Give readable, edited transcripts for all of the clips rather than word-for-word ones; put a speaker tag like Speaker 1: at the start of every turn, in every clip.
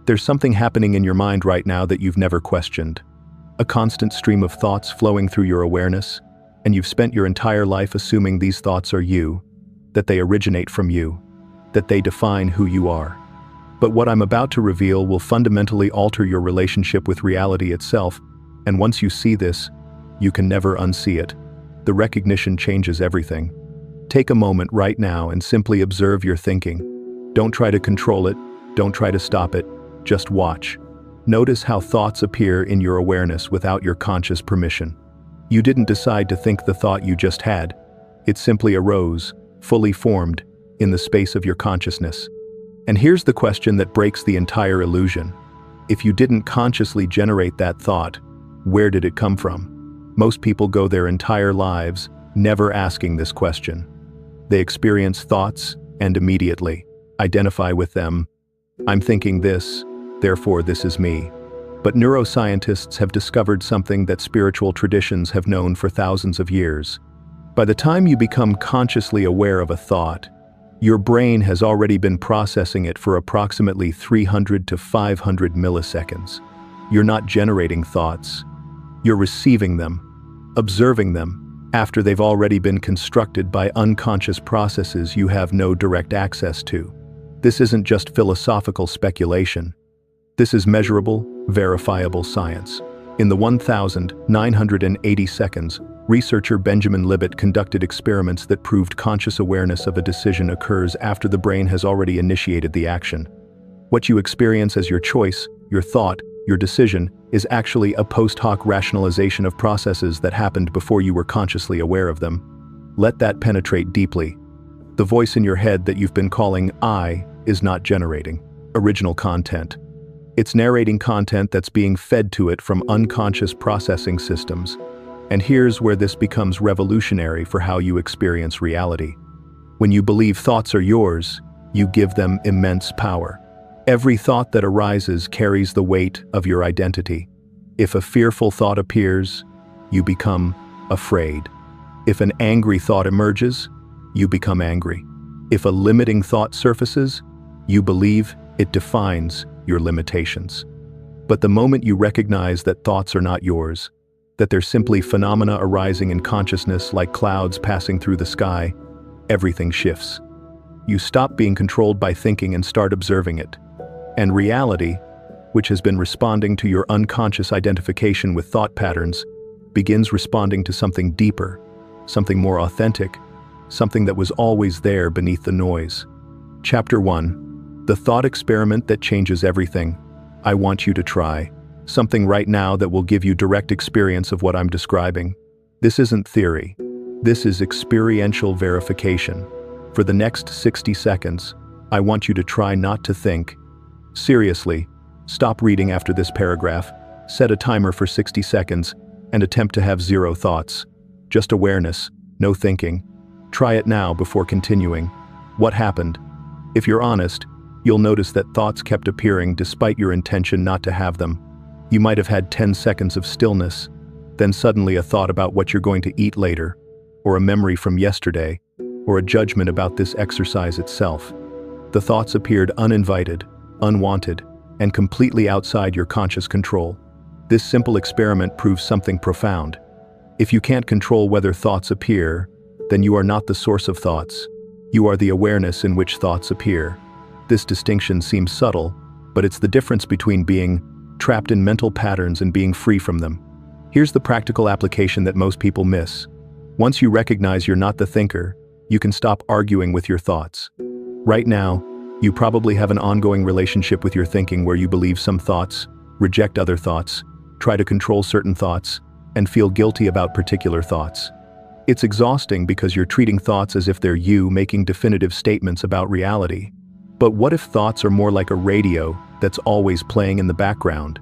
Speaker 1: There's something happening in your mind right now that you've never questioned. A constant stream of thoughts flowing through your awareness, and you've spent your entire life assuming these thoughts are you, that they originate from you, that they define who you are. But what I'm about to reveal will fundamentally alter your relationship with reality itself, and once you see this, you can never unsee it. The recognition changes everything. Take a moment right now and simply observe your thinking. Don't try to control it, don't try to stop it, just watch. Notice how thoughts appear in your awareness without your conscious permission. You didn't decide to think the thought you just had. It simply arose, fully formed, in the space of your consciousness. And here's the question that breaks the entire illusion. If you didn't consciously generate that thought, where did it come from? Most people go their entire lives never asking this question. They experience thoughts and immediately identify with them. I'm thinking this, therefore this is me. But neuroscientists have discovered something that spiritual traditions have known for thousands of years. By the time you become consciously aware of a thought, your brain has already been processing it for approximately 300 to 500 milliseconds. You're not generating thoughts. You're receiving them, observing them, after they've already been constructed by unconscious processes you have no direct access to. This isn't just philosophical speculation. This is measurable, verifiable science. In the 1,980 seconds, researcher Benjamin Libet conducted experiments that proved conscious awareness of a decision occurs after the brain has already initiated the action. What you experience as your choice, your thought, your decision, is actually a post hoc rationalization of processes that happened before you were consciously aware of them. Let that penetrate deeply. The voice in your head that you've been calling I is not generating original content. It's narrating content that's being fed to it from unconscious processing systems. And here's where this becomes revolutionary for how you experience reality. When you believe thoughts are yours, you give them immense power. Every thought that arises carries the weight of your identity. If a fearful thought appears, you become afraid. If an angry thought emerges, you become angry. If a limiting thought surfaces, you believe it defines your limitations. But the moment you recognize that thoughts are not yours, that they're simply phenomena arising in consciousness like clouds passing through the sky, everything shifts. You stop being controlled by thinking and start observing it. And reality, which has been responding to your unconscious identification with thought patterns, begins responding to something deeper, something more authentic, something that was always there beneath the noise. Chapter 1. The thought experiment that changes everything. I want you to try something right now that will give you direct experience of what I'm describing. This isn't theory. This is experiential verification. For the next 60 seconds, I want you to try not to think. Seriously, stop reading after this paragraph, set a timer for 60 seconds, and attempt to have zero thoughts. Just awareness, no thinking. Try it now before continuing. What happened? If you're honest, you'll notice that thoughts kept appearing despite your intention not to have them. You might have had 10 seconds of stillness, then suddenly a thought about what you're going to eat later, or a memory from yesterday, or a judgment about this exercise itself. The thoughts appeared uninvited, unwanted, and completely outside your conscious control. This simple experiment proves something profound. If you can't control whether thoughts appear, then you are not the source of thoughts. You are the awareness in which thoughts appear. This distinction seems subtle, but it's the difference between being trapped in mental patterns and being free from them. Here's the practical application that most people miss. Once you recognize you're not the thinker, you can stop arguing with your thoughts. Right now, you probably have an ongoing relationship with your thinking where you believe some thoughts, reject other thoughts, try to control certain thoughts, and feel guilty about particular thoughts. It's exhausting because you're treating thoughts as if they're you making definitive statements about reality. But what if thoughts are more like a radio that's always playing in the background?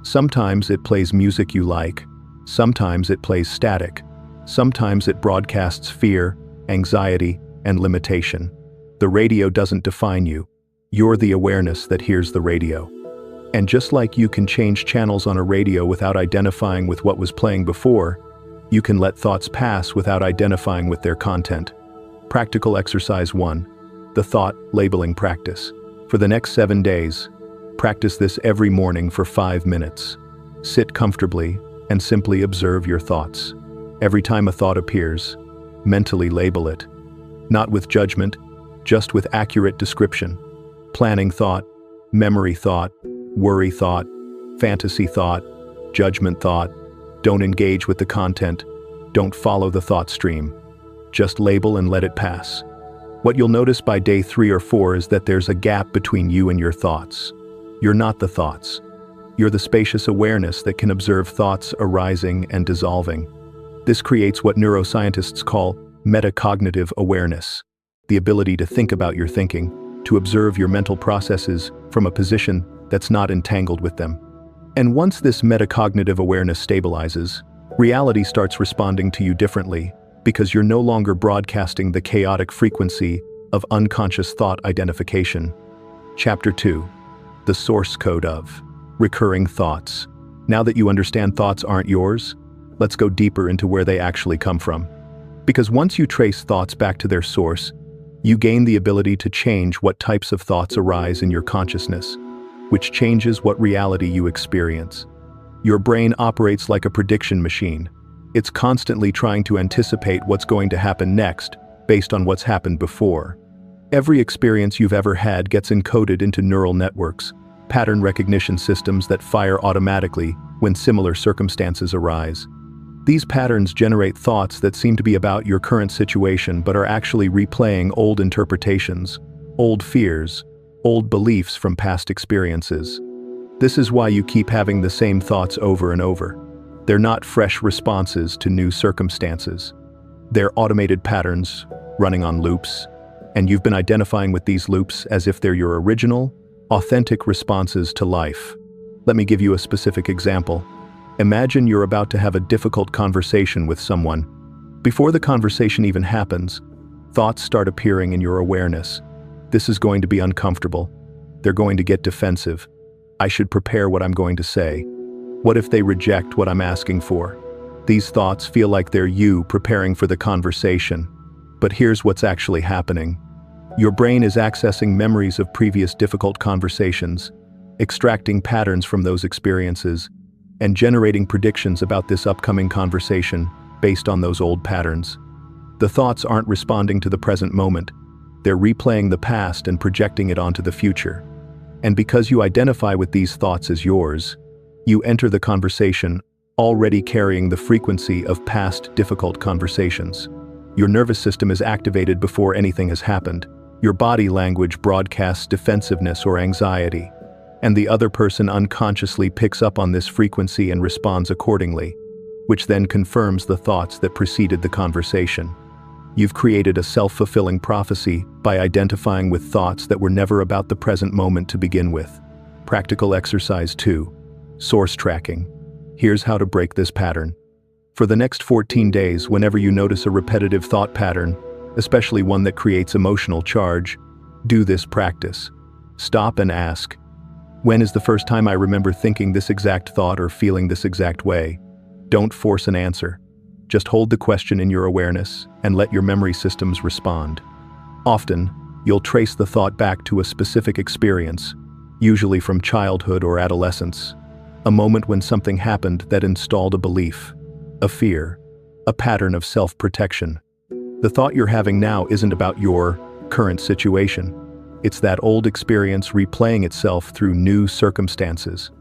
Speaker 1: Sometimes it plays music you like, sometimes it plays static, sometimes it broadcasts fear, anxiety, and limitation. The radio doesn't define you. You're the awareness that hears the radio. And just like you can change channels on a radio without identifying with what was playing before, you can let thoughts pass without identifying with their content. Practical exercise 1. The thought labeling practice. For the next 7 days, Practice this every morning for 5 minutes. Sit comfortably and simply observe your thoughts. Every time a thought appears, mentally label it. Not with judgment, just with accurate description. Planning thought, memory thought, worry thought, fantasy thought, judgment thought. Don't engage with the content. Don't follow the thought stream. Just label and let it pass. What you'll notice by day 3 or 4 is that there's a gap between you and your thoughts. You're not the thoughts. You're the spacious awareness that can observe thoughts arising and dissolving. This creates what neuroscientists call metacognitive awareness, the ability to think about your thinking, to observe your mental processes from a position that's not entangled with them. And once this metacognitive awareness stabilizes, reality starts responding to you differently because you're no longer broadcasting the chaotic frequency of unconscious thought identification. Chapter 2. The source code of recurring thoughts. Now that you understand thoughts aren't yours, let's go deeper into where they actually come from. Because once you trace thoughts back to their source, you gain the ability to change what types of thoughts arise in your consciousness, which changes what reality you experience. Your brain operates like a prediction machine. It's constantly trying to anticipate what's going to happen next based on what's happened before. Every experience you've ever had gets encoded into neural networks, pattern recognition systems that fire automatically when similar circumstances arise. These patterns generate thoughts that seem to be about your current situation but are actually replaying old interpretations, old fears, old beliefs from past experiences. This is why you keep having the same thoughts over and over. They're not fresh responses to new circumstances. They're automated patterns running on loops, and you've been identifying with these loops as if they're your original, authentic responses to life. Let me give you a specific example. Imagine you're about to have a difficult conversation with someone. Before the conversation even happens, thoughts start appearing in your awareness. This is going to be uncomfortable. They're going to get defensive. I should prepare what I'm going to say. What if they reject what I'm asking for? These thoughts feel like they're you preparing for the conversation. But here's what's actually happening. Your brain is accessing memories of previous difficult conversations, extracting patterns from those experiences, and generating predictions about this upcoming conversation based on those old patterns. The thoughts aren't responding to the present moment. They're replaying the past and projecting it onto the future. And because you identify with these thoughts as yours, you enter the conversation already carrying the frequency of past difficult conversations. Your nervous system is activated before anything has happened. Your body language broadcasts defensiveness or anxiety, and the other person unconsciously picks up on this frequency and responds accordingly, which then confirms the thoughts that preceded the conversation. You've created a self-fulfilling prophecy by identifying with thoughts that were never about the present moment to begin with. Practical exercise 2. Source tracking. Here's how to break this pattern. For the next 14 days, whenever you notice a repetitive thought pattern, especially one that creates emotional charge, do this practice. Stop and ask, when is the first time I remember thinking this exact thought or feeling this exact way? Don't force an answer. Just hold the question in your awareness and let your memory systems respond. Often, you'll trace the thought back to a specific experience, usually from childhood or adolescence, a moment when something happened that installed a belief, a fear, a pattern of self-protection. The thought you're having now isn't about your current situation. It's that old experience replaying itself through new circumstances.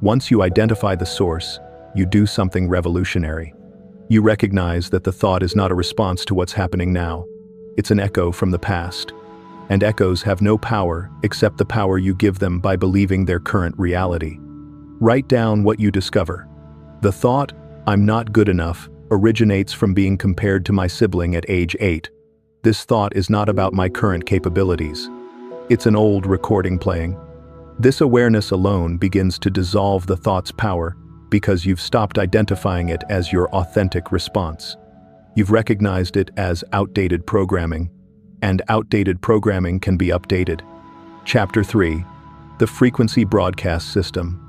Speaker 1: Once you identify the source, you do something revolutionary. You recognize that the thought is not a response to what's happening now. It's an echo from the past. And echoes have no power except the power you give them by believing their current reality. Write down what you discover. The thought, "I'm not good enough," originates from being compared to my sibling at age 8. This thought is not about my current capabilities. It's an old recording playing. This awareness alone begins to dissolve the thought's power because you've stopped identifying it as your authentic response. You've recognized it as outdated programming, and outdated programming can be updated. Chapter 3. The Frequency Broadcast System.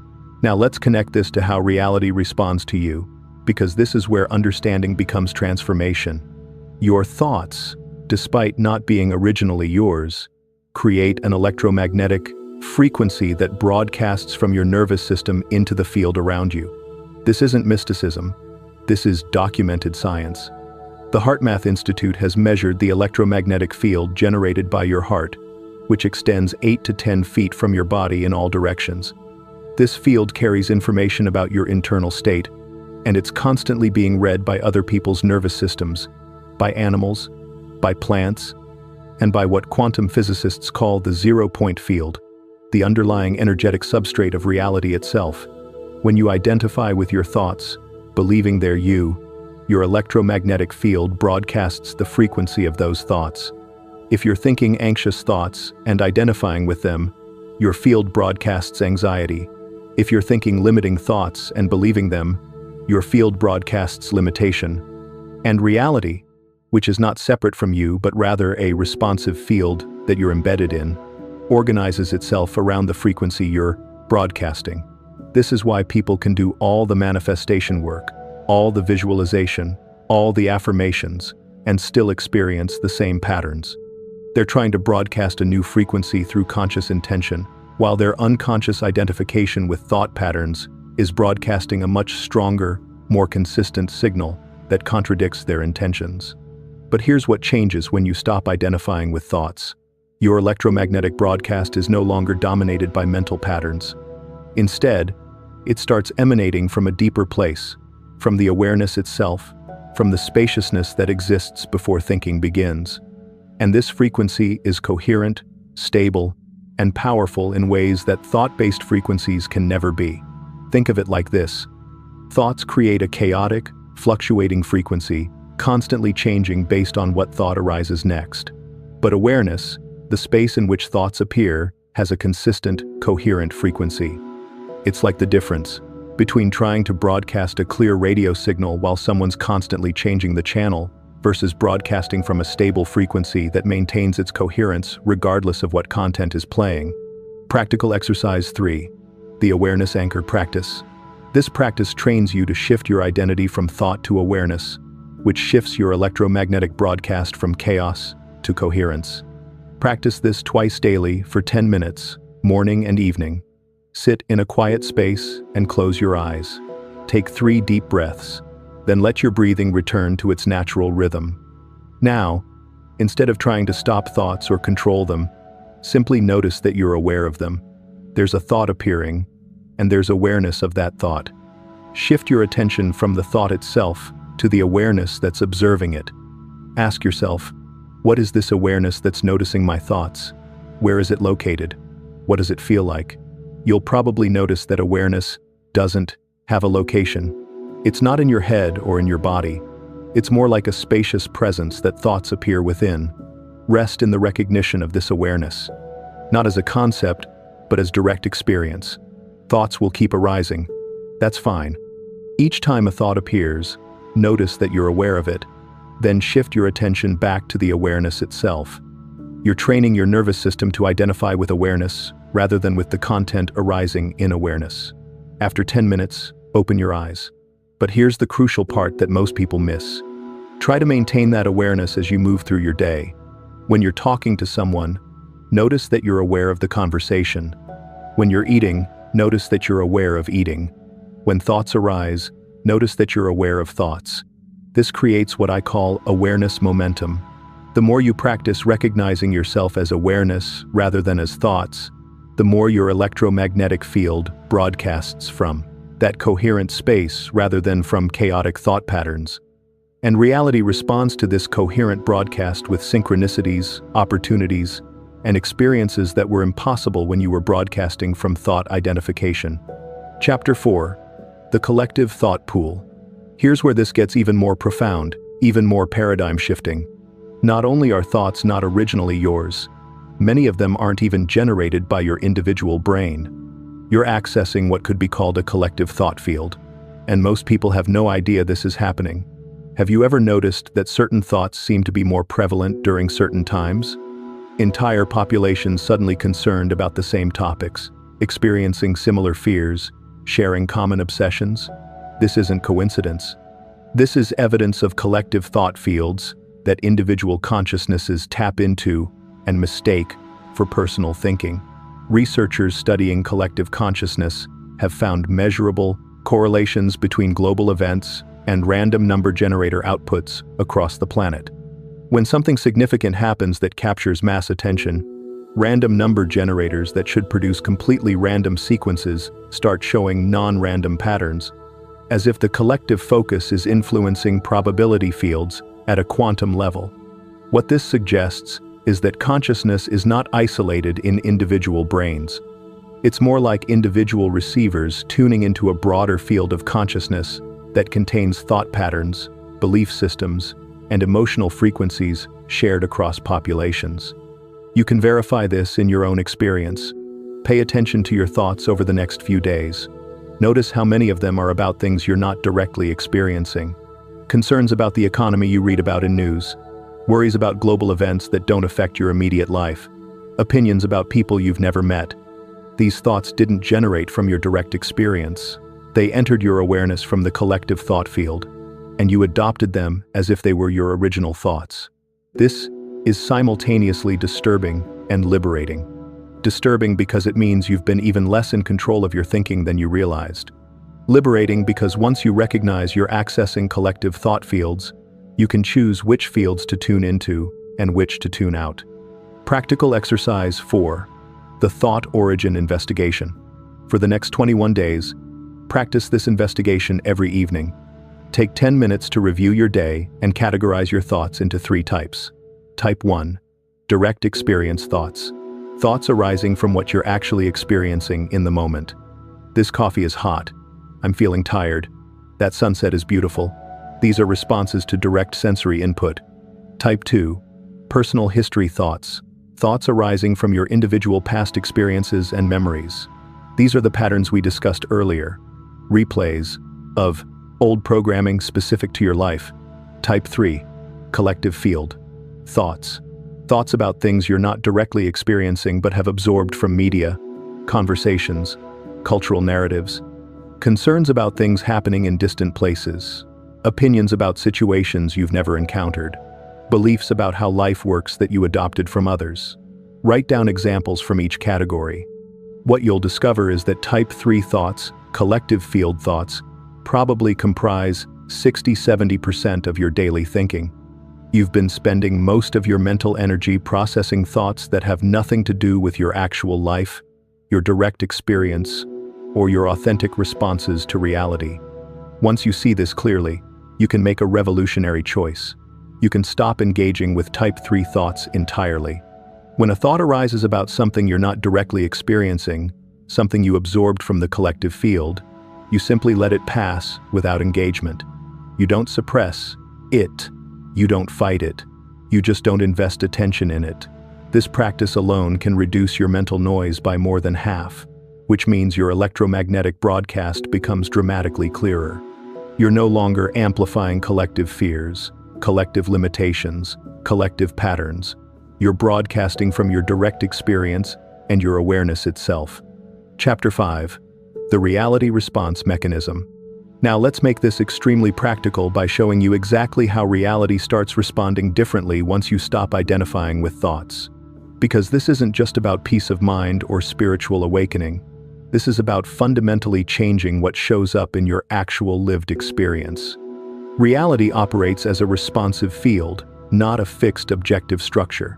Speaker 1: Now let's connect this to how reality responds to you, because this is where understanding becomes transformation. Your thoughts, despite not being originally yours, create an electromagnetic, frequency that broadcasts from your nervous system into the field around you. This isn't mysticism. This is documented science. The HeartMath Institute has measured the electromagnetic field generated by your heart, which extends 8 to 10 feet from your body in all directions. This field carries information about your internal state, and it's constantly being read by other people's nervous systems, by animals, by plants, and by what quantum physicists call the zero-point field, the underlying energetic substrate of reality itself. When you identify with your thoughts, believing they're you, your electromagnetic field broadcasts the frequency of those thoughts. If you're thinking anxious thoughts and identifying with them, your field broadcasts anxiety. If you're thinking limiting thoughts and believing them, your field broadcasts limitation. And reality, which is not separate from you but rather a responsive field that you're embedded in, organizes itself around the frequency you're broadcasting. This is why people can do all the manifestation work, all the visualization, all the affirmations, and still experience the same patterns. They're trying to broadcast a new frequency through conscious intention, while their unconscious identification with thought patterns is broadcasting a much stronger, more consistent signal that contradicts their intentions. But here's what changes when you stop identifying with thoughts. Your electromagnetic broadcast is no longer dominated by mental patterns. Instead, it starts emanating from a deeper place, from the awareness itself, from the spaciousness that exists before thinking begins. And this frequency is coherent, stable, and powerful in ways that thought-based frequencies can never be. Think of it like this. Thoughts create a chaotic, fluctuating frequency, constantly changing based on what thought arises next. But awareness, the space in which thoughts appear, has a consistent, coherent frequency. It's like the difference between trying to broadcast a clear radio signal while someone's constantly changing the channel versus broadcasting from a stable frequency that maintains its coherence regardless of what content is playing. Practical exercise 3. The awareness anchor practice. This practice trains you to shift your identity from thought to awareness, which shifts your electromagnetic broadcast from chaos to coherence. Practice this twice daily for 10 minutes, morning and evening. Sit in a quiet space and close your eyes. Take 3 deep breaths, then let your breathing return to its natural rhythm. Now, instead of trying to stop thoughts or control them, simply notice that you're aware of them. There's a thought appearing, and there's awareness of that thought. Shift your attention from the thought itself to the awareness that's observing it. Ask yourself, what is this awareness that's noticing my thoughts? Where is it located? What does it feel like? You'll probably notice that awareness doesn't have a location. It's not in your head or in your body. It's more like a spacious presence that thoughts appear within. Rest in the recognition of this awareness, not as a concept, but as direct experience. Thoughts will keep arising. That's fine. Each time a thought appears, notice that you're aware of it, then shift your attention back to the awareness itself. You're training your nervous system to identify with awareness rather than with the content arising in awareness. After 10 minutes, open your eyes. But here's the crucial part that most people miss. Try to maintain that awareness as you move through your day. When you're talking to someone, notice that you're aware of the conversation. When you're eating, notice that you're aware of eating. When thoughts arise, notice that you're aware of thoughts. This creates what I call awareness momentum. The more you practice recognizing yourself as awareness rather than as thoughts, the more your electromagnetic field broadcasts from that coherent space rather than from chaotic thought patterns. And reality responds to this coherent broadcast with synchronicities, opportunities, and experiences that were impossible when you were broadcasting from thought identification. Chapter 4. The collective thought pool. Here's where this gets even more profound, even more paradigm shifting. Not only are thoughts not originally yours, many of them aren't even generated by your individual brain. You're accessing what could be called a collective thought field, and most people have no idea this is happening. Have you ever noticed that certain thoughts seem to be more prevalent during certain times? Entire populations suddenly concerned about the same topics, experiencing similar fears, sharing common obsessions? This isn't coincidence. This is evidence of collective thought fields that individual consciousnesses tap into and mistake for personal thinking. Researchers studying collective consciousness have found measurable correlations between global events and random number generator outputs across the planet. When something significant happens that captures mass attention, random number generators that should produce completely random sequences start showing non-random patterns, as if the collective focus is influencing probability fields at a quantum level. What this suggests is that consciousness is not isolated in individual brains. It's more like individual receivers tuning into a broader field of consciousness that contains thought patterns, belief systems, and emotional frequencies shared across populations. You can verify this in your own experience. Pay attention to your thoughts over the next few days. Notice how many of them are about things you're not directly experiencing. Concerns about the economy you read about in news. Worries about global events that don't affect your immediate life. Opinions about people you've never met. These thoughts didn't generate from your direct experience. They entered your awareness from the collective thought field, and you adopted them as if they were your original thoughts. This is simultaneously disturbing and liberating. Disturbing because it means you've been even less in control of your thinking than you realized. Liberating because once you recognize you're accessing collective thought fields, you can choose which fields to tune into and which to tune out. Practical exercise 4. The Thought Origin Investigation. For the next 21 days, practice this investigation every evening. Take 10 minutes to review your day and categorize your thoughts into 3 types. Type 1. Direct experience thoughts. Thoughts arising from what you're actually experiencing in the moment. This coffee is hot. I'm feeling tired. That sunset is beautiful. These are responses to direct sensory input. Type 2. Personal history thoughts. Thoughts arising from your individual past experiences and memories. These are the patterns we discussed earlier. Replays of old programming specific to your life. Type 3. Collective field thoughts. Thoughts about things you're not directly experiencing but have absorbed from media, conversations, cultural narratives. Concerns about things happening in distant places. Opinions about situations you've never encountered. Beliefs about how life works that you adopted from others. Write down examples from each category. What you'll discover is that type 3 thoughts, collective field thoughts, probably comprise 60–70% of your daily thinking. You've been spending most of your mental energy processing thoughts that have nothing to do with your actual life, your direct experience, or your authentic responses to reality. Once you see this clearly, you can make a revolutionary choice. You can stop engaging with type 3 thoughts entirely. When a thought arises about something you're not directly experiencing, something you absorbed from the collective field, you simply let it pass without engagement. You don't suppress it. You don't fight it. You just don't invest attention in it. This practice alone can reduce your mental noise by more than half, which means your electromagnetic broadcast becomes dramatically clearer. You're no longer amplifying collective fears, collective limitations, collective patterns. You're broadcasting from your direct experience and your awareness itself. Chapter 5. The Reality Response Mechanism. Now let's make this extremely practical by showing you exactly how reality starts responding differently once you stop identifying with thoughts. Because this isn't just about peace of mind or spiritual awakening. This is about fundamentally changing what shows up in your actual lived experience. Reality operates as a responsive field, not a fixed objective structure.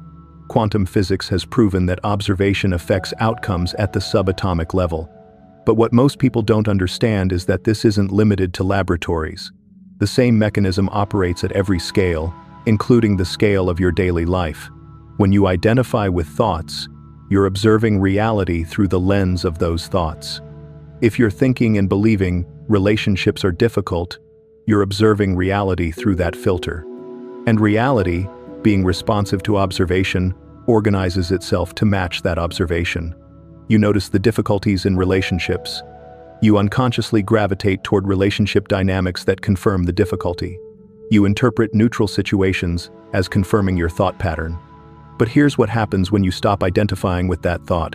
Speaker 1: Quantum physics has proven that observation affects outcomes at the subatomic level. But what most people don't understand is that this isn't limited to laboratories. The same mechanism operates at every scale, including the scale of your daily life. When you identify with thoughts, you're observing reality through the lens of those thoughts. If you're thinking and believing relationships are difficult, you're observing reality through that filter. And reality, being responsive to observation, organizes itself to match that observation. You notice the difficulties in relationships. You unconsciously gravitate toward relationship dynamics that confirm the difficulty. You interpret neutral situations as confirming your thought pattern. But here's what happens when you stop identifying with that thought.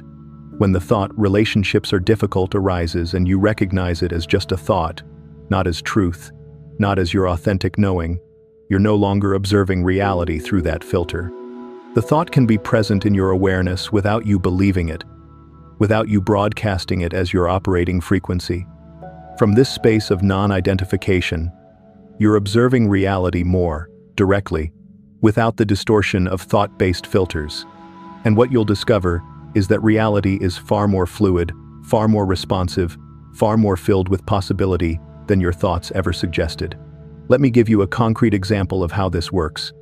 Speaker 1: When the thought relationships are difficult arises and you recognize it as just a thought, not as truth, not as your authentic knowing, you're no longer observing reality through that filter. The thought can be present in your awareness without you believing it. without you broadcasting it as your operating frequency. From this space of non-identification, you're observing reality more directly, without the distortion of thought-based filters. And what you'll discover is that reality is far more fluid, far more responsive, far more filled with possibility than your thoughts ever suggested. Let me give you a concrete example of how this works.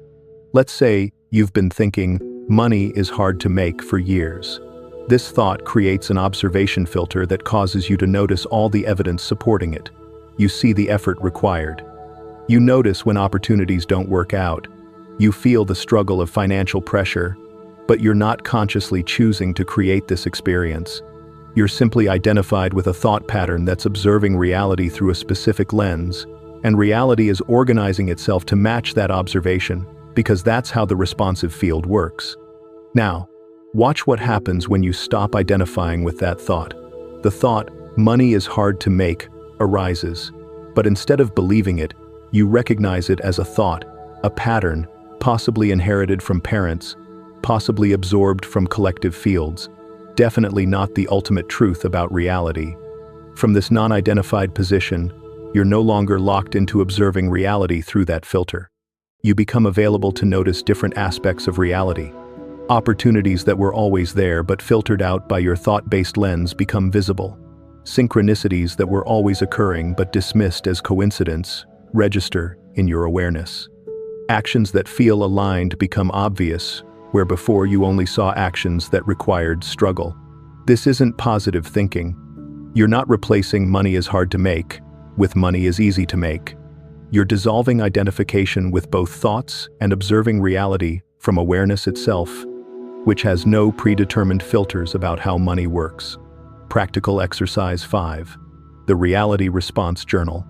Speaker 1: Let's say you've been thinking, money is hard to make for years. This thought creates an observation filter that causes you to notice all the evidence supporting it. You see the effort required. You notice when opportunities don't work out. You feel the struggle of financial pressure, but you're not consciously choosing to create this experience. You're simply identified with a thought pattern that's observing reality through a specific lens, and reality is organizing itself to match that observation, because that's how the responsive field works. Now, watch what happens when you stop identifying with that thought. The thought, money is hard to make, arises, but instead of believing it, you recognize it as a thought, a pattern, possibly inherited from parents, possibly absorbed from collective fields, definitely not the ultimate truth about reality. From this non-identified position, you're no longer locked into observing reality through that filter. You become available to notice different aspects of reality. Opportunities that were always there but filtered out by your thought-based lens become visible. Synchronicities that were always occurring but dismissed as coincidence register in your awareness. Actions that feel aligned become obvious, where before you only saw actions that required struggle. This isn't positive thinking. You're not replacing money is hard to make with money is easy to make. You're dissolving identification with both thoughts and observing reality from awareness itself, which has no predetermined filters about how money works. Practical exercise 5. The Reality Response Journal.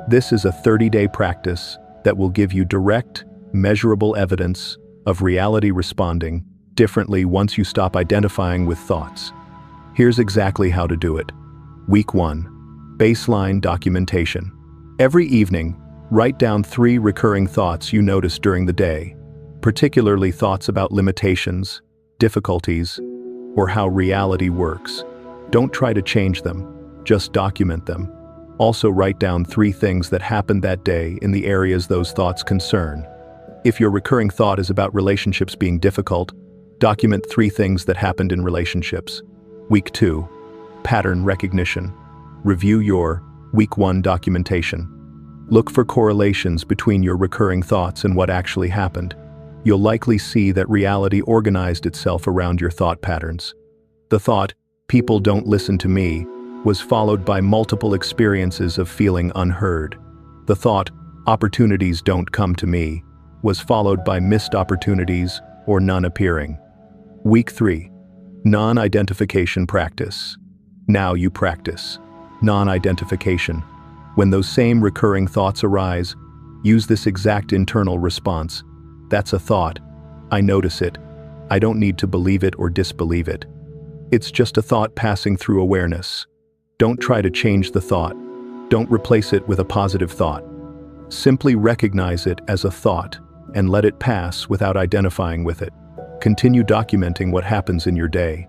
Speaker 1: This is a 30-day practice that will give you direct, measurable evidence of reality responding differently once you stop identifying with thoughts. Here's exactly how to do it. Week 1. Baseline documentation. Every evening, write down 3 recurring thoughts you notice during the day, particularly thoughts about limitations, difficulties, or how reality works. Don't try to change them, just document them. Also write down 3 things that happened that day in the areas those thoughts concern. If your recurring thought is about relationships being difficult, document 3 things that happened in relationships. Week 2. Pattern recognition. Review your Week 1 documentation. Look for correlations between your recurring thoughts and what actually happened. You'll likely see that reality organized itself around your thought patterns. The thought, people don't listen to me, was followed by multiple experiences of feeling unheard. The thought, opportunities don't come to me, was followed by missed opportunities or none appearing. Week 3. Non-identification practice. Now you practice non-identification. When those same recurring thoughts arise, use this exact internal response. That's a thought. I notice it. I don't need to believe it or disbelieve it. It's just a thought passing through awareness. Don't try to change the thought. Don't replace it with a positive thought. Simply recognize it as a thought and let it pass without identifying with it. Continue documenting what happens in your day.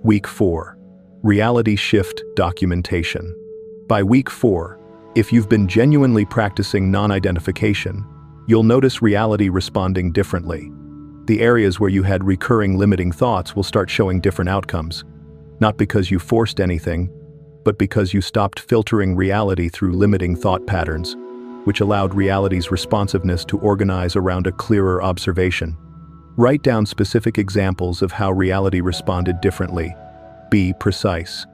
Speaker 1: Week 4. Reality shift documentation. By week 4, if you've been genuinely practicing non-identification, you'll notice reality responding differently. The areas where you had recurring limiting thoughts will start showing different outcomes, not because you forced anything, but because you stopped filtering reality through limiting thought patterns, which allowed reality's responsiveness to organize around a clearer observation. Write down specific examples of how reality responded differently. Be precise.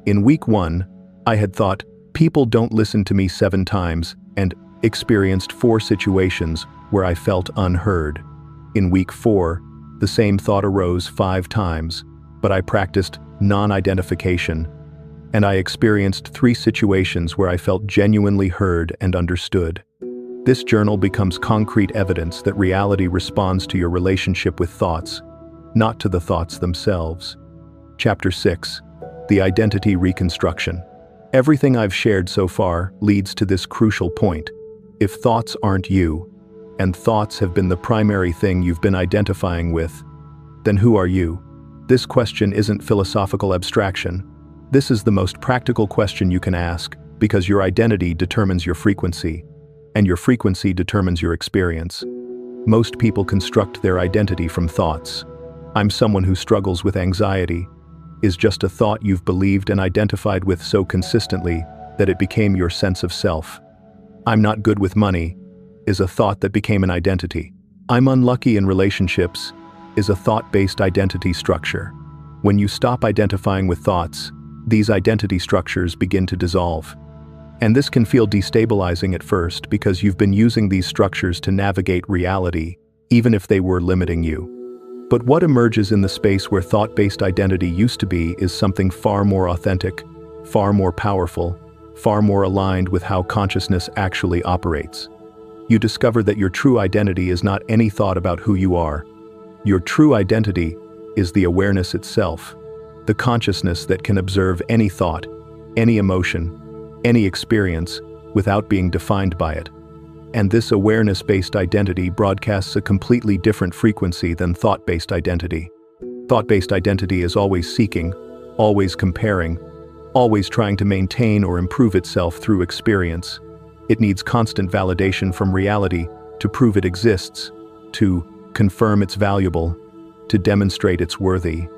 Speaker 1: In week 1, I had thought, people don't listen to me 7 times, and experienced 4 situations where I felt unheard. In week 4, the same thought arose 5 times, but I practiced non-identification, and I experienced 3 situations where I felt genuinely heard and understood. This journal becomes concrete evidence that reality responds to your relationship with thoughts, not to the thoughts themselves. Chapter 6. The Identity Reconstruction. Everything I've shared so far leads to this crucial point. If thoughts aren't you, and thoughts have been the primary thing you've been identifying with, then who are you? This question isn't philosophical abstraction. This is the most practical question you can ask, because your identity determines your frequency, and your frequency determines your experience. Most people construct their identity from thoughts. "I'm someone who struggles with anxiety" is just a thought you've believed and identified with so consistently that it became your sense of self. "I'm not good with money" is a thought that became an identity. "I'm unlucky in relationships" is a thought-based identity structure. When you stop identifying with thoughts, these identity structures begin to dissolve. And this can feel destabilizing at first because you've been using these structures to navigate reality, even if they were limiting you. But what emerges in the space where thought-based identity used to be is something far more authentic, far more powerful, far more aligned with how consciousness actually operates. You discover that your true identity is not any thought about who you are. Your true identity is the awareness itself, the consciousness that can observe any thought, any emotion, any experience without being defined by it. And this awareness-based identity broadcasts a completely different frequency than thought-based identity. Thought-based identity is always seeking, always comparing, always trying to maintain or improve itself through experience. It needs constant validation from reality to prove it exists, to confirm it's valuable, to demonstrate it's worthy.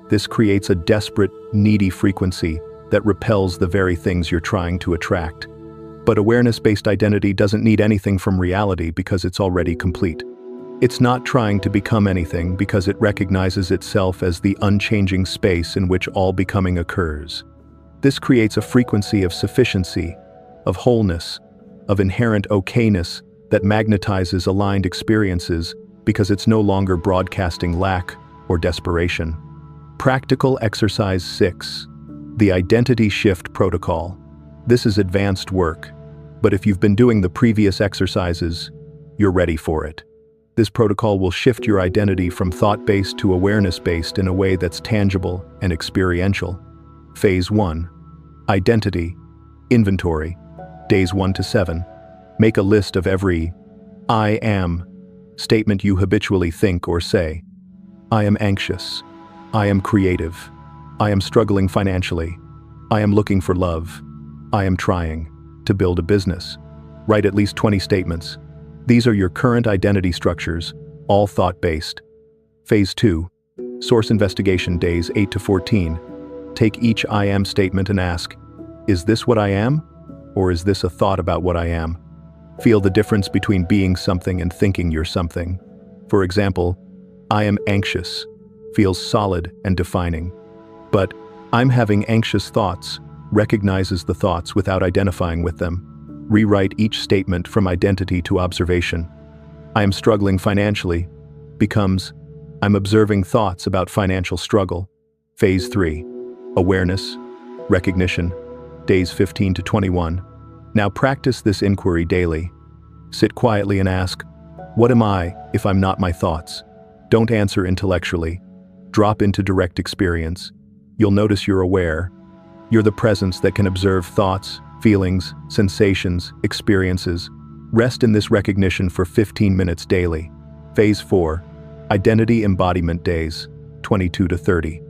Speaker 1: This creates a desperate, needy frequency that repels the very things you're trying to attract. But awareness-based identity doesn't need anything from reality because it's already complete. It's not trying to become anything because it recognizes itself as the unchanging space in which all becoming occurs. This creates a frequency of sufficiency, of wholeness, of inherent okayness that magnetizes aligned experiences because it's no longer broadcasting lack or desperation. Practical Exercise 6. The Identity Shift Protocol. This is advanced work, but if you've been doing the previous exercises, you're ready for it. This protocol will shift your identity from thought-based to awareness-based in a way that's tangible and experiential. Phase 1. Identity. Inventory. Days 1 to 7. Make a list of every "I am" statement you habitually think or say. "I am anxious. I am creative. I am struggling financially. I am looking for love. I am trying to build a business." Write at least 20 statements. These are your current identity structures, all thought-based. Phase 2. Source investigation, days 8 to 14. Take each "I am" statement and ask, "Is this what I am? Or is this a thought about what I am?" Feel the difference between being something and thinking you're something. For example, "I am anxious" feels solid and defining. But "I'm having anxious thoughts" recognizes the thoughts without identifying with them. Rewrite each statement from identity to observation. "I am struggling financially" becomes "I'm observing thoughts about financial struggle." Phase 3. Awareness. Recognition. Days 15 to 21. Now practice this inquiry daily. Sit quietly and ask, "What am I if I'm not my thoughts?" Don't answer intellectually. Drop into direct experience. You'll notice you're aware. You're the presence that can observe thoughts, feelings, sensations, experiences. Rest in this recognition for 15 minutes daily. Phase 4. Identity embodiment, days 22 to 30.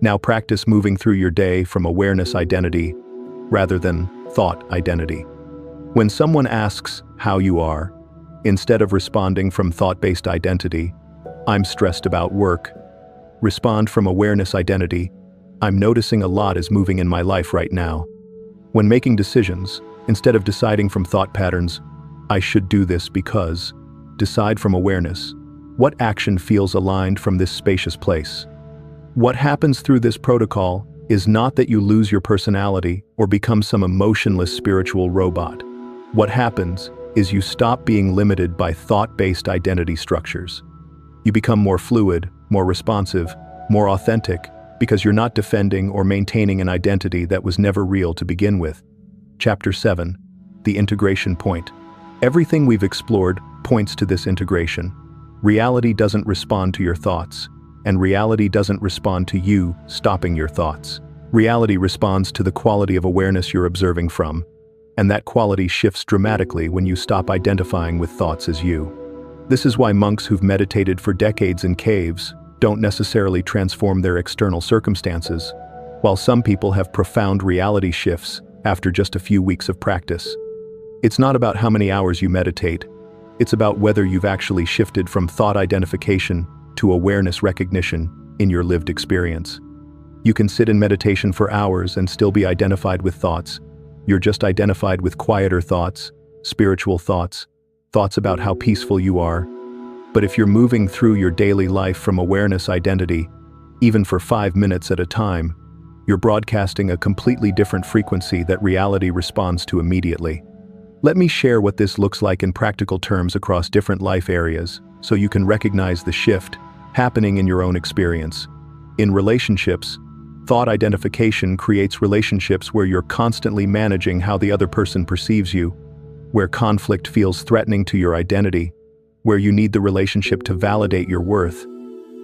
Speaker 1: Now practice moving through your day from awareness identity rather than thought identity. When someone asks how you are, instead of responding from thought-based identity, "I'm stressed about work," respond from awareness identity, "I'm noticing a lot is moving in my life right now." When making decisions, instead of deciding from thought patterns, "I should do this because," decide from awareness, "What action feels aligned from this spacious place?" What happens through this protocol is not that you lose your personality or become some emotionless spiritual robot. What happens is you stop being limited by thought-based identity structures. You become more fluid, more responsive, more authentic, because you're not defending or maintaining an identity that was never real to begin with. Chapter 7. The Integration Point. Everything we've explored points to this integration. Reality doesn't respond to your thoughts, and reality doesn't respond to you stopping your thoughts. Reality responds to the quality of awareness you're observing from, and that quality shifts dramatically when you stop identifying with thoughts as you. This is why monks who've meditated for decades in caves don't necessarily transform their external circumstances, while some people have profound reality shifts after just a few weeks of practice. It's not about how many hours you meditate, it's about whether you've actually shifted from thought identification to awareness recognition in your lived experience. You can sit in meditation for hours and still be identified with thoughts. You're just identified with quieter thoughts, spiritual thoughts, thoughts about how peaceful you are. But if you're moving through your daily life from awareness identity, even for 5 minutes at a time, you're broadcasting a completely different frequency that reality responds to immediately. Let me share what this looks like in practical terms across different life areas, so you can recognize the shift happening in your own experience. In relationships, thought identification creates relationships where you're constantly managing how the other person perceives you, where conflict feels threatening to your identity, where you need the relationship to validate your worth.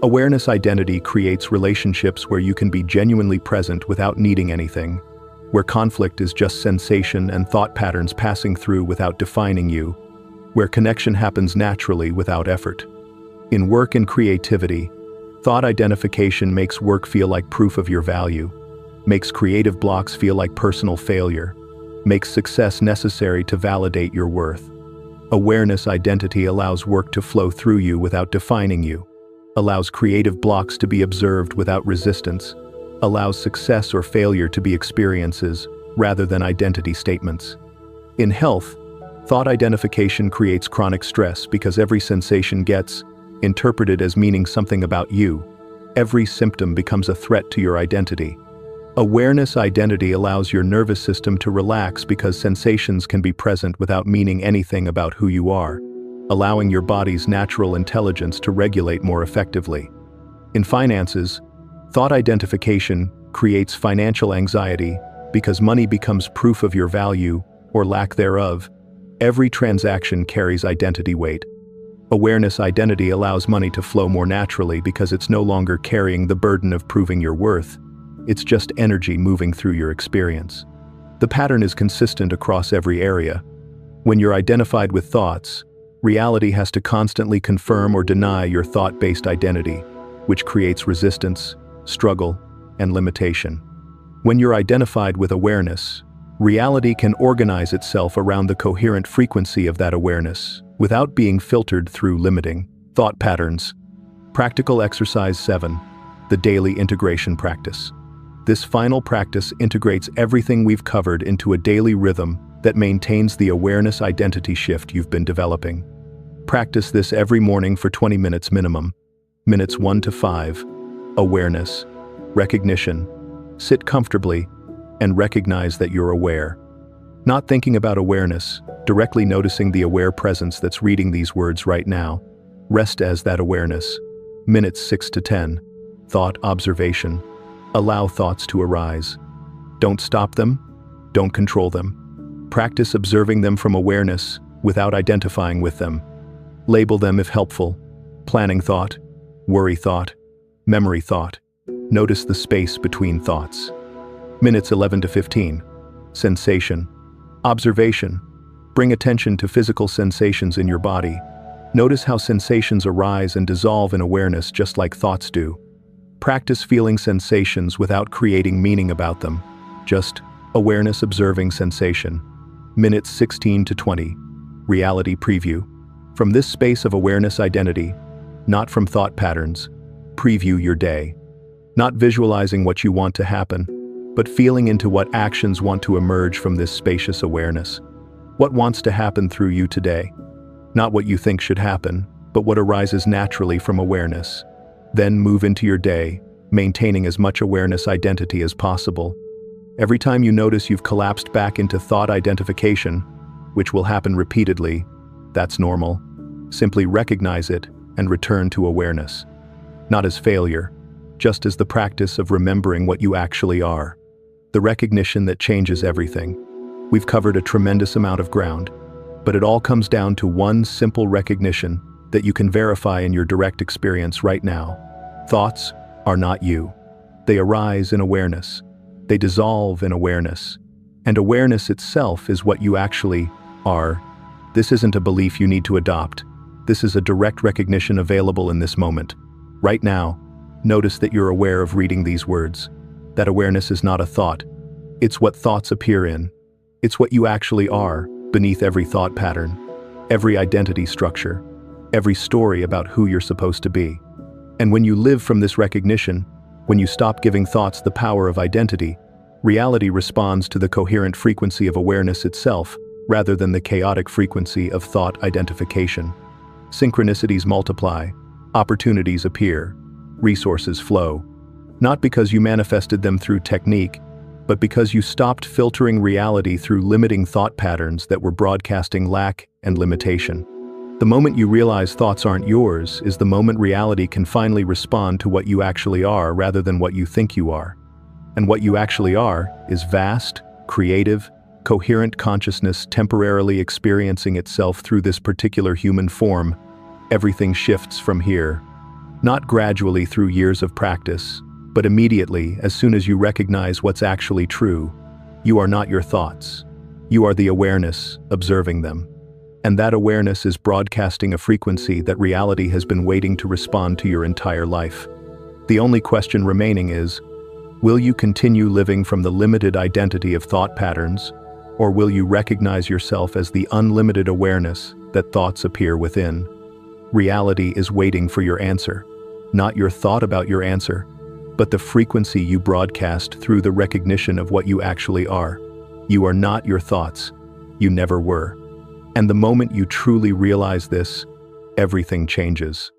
Speaker 1: Awareness identity creates relationships where you can be genuinely present without needing anything, where conflict is just sensation and thought patterns passing through without defining you, where connection happens naturally without effort. In work and creativity, thought identification makes work feel like proof of your value, makes creative blocks feel like personal failure, makes success necessary to validate your worth. Awareness identity allows work to flow through you without defining you, allows creative blocks to be observed without resistance, allows success or failure to be experiences rather than identity statements. In health, thought identification creates chronic stress because every sensation gets interpreted as meaning something about you. Every symptom becomes a threat to your identity. Awareness identity allows your nervous system to relax because sensations can be present without meaning anything about who you are, allowing your body's natural intelligence to regulate more effectively. In finances, thought identification creates financial anxiety because money becomes proof of your value or lack thereof. Every transaction carries identity weight. Awareness identity allows money to flow more naturally because it's no longer carrying the burden of proving your worth. It's just energy moving through your experience. The pattern is consistent across every area. When you're identified with thoughts, reality has to constantly confirm or deny your thought-based identity, which creates resistance, struggle, and limitation. When you're identified with awareness, reality can organize itself around the coherent frequency of that awareness, without being filtered through limiting thought patterns. Practical exercise 7, the daily integration practice. This final practice integrates everything we've covered into a daily rhythm that maintains the awareness identity shift you've been developing. Practice this every morning for 20 minutes minimum. Minutes 1 to 5. Awareness. Recognition. Sit comfortably and recognize that you're aware. Not thinking about awareness, directly noticing the aware presence that's reading these words right now. Rest as that awareness. Minutes 6 to 10. Thought observation. Allow thoughts to arise. Don't stop them. Don't control them. Practice observing them from awareness without identifying with them. Label them if helpful. Planning thought, worry thought, memory thought. Notice the space between thoughts. Minutes 11 to 15. Sensation. Observation. Bring attention to physical sensations in your body. Notice how sensations arise and dissolve in awareness just like thoughts do. Practice feeling sensations without creating meaning about them. Just awareness observing sensation. Minutes 16 to 20. Reality preview. From this space of awareness identity, not from thought patterns, preview your day. Not visualizing what you want to happen, but feeling into what actions want to emerge from this spacious awareness. What wants to happen through you today? Not what you think should happen, but what arises naturally from awareness. Then move into your day, maintaining as much awareness identity as possible. Every time you notice you've collapsed back into thought identification, which will happen repeatedly, that's normal. Simply recognize it and return to awareness. Not as failure, just as the practice of remembering what you actually are. The recognition that changes everything. We've covered a tremendous amount of ground, but it all comes down to one simple recognition that you can verify in your direct experience right now. Thoughts are not you. They arise in awareness. They dissolve in awareness. And awareness itself is what you actually are. This isn't a belief you need to adopt. This is a direct recognition available in this moment. Right now, notice that you're aware of reading these words. That awareness is not a thought. It's what thoughts appear in. It's what you actually are, beneath every thought pattern, every identity structure, every story about who you're supposed to be. And when you live from this recognition, when you stop giving thoughts the power of identity, reality responds to the coherent frequency of awareness itself, rather than the chaotic frequency of thought identification. Synchronicities multiply, opportunities appear, resources flow. Not because you manifested them through technique, but because you stopped filtering reality through limiting thought patterns that were broadcasting lack and limitation. The moment you realize thoughts aren't yours is the moment reality can finally respond to what you actually are rather than what you think you are. And what you actually are is vast, creative, coherent consciousness temporarily experiencing itself through this particular human form. Everything shifts from here. Not gradually through years of practice, but immediately as soon as you recognize what's actually true. You are not your thoughts. You are the awareness observing them. And that awareness is broadcasting a frequency that reality has been waiting to respond to your entire life. The only question remaining is, will you continue living from the limited identity of thought patterns, or will you recognize yourself as the unlimited awareness that thoughts appear within? Reality is waiting for your answer, not your thought about your answer, but the frequency you broadcast through the recognition of what you actually are. You are not your thoughts. You never were. And the moment you truly realize this, everything changes.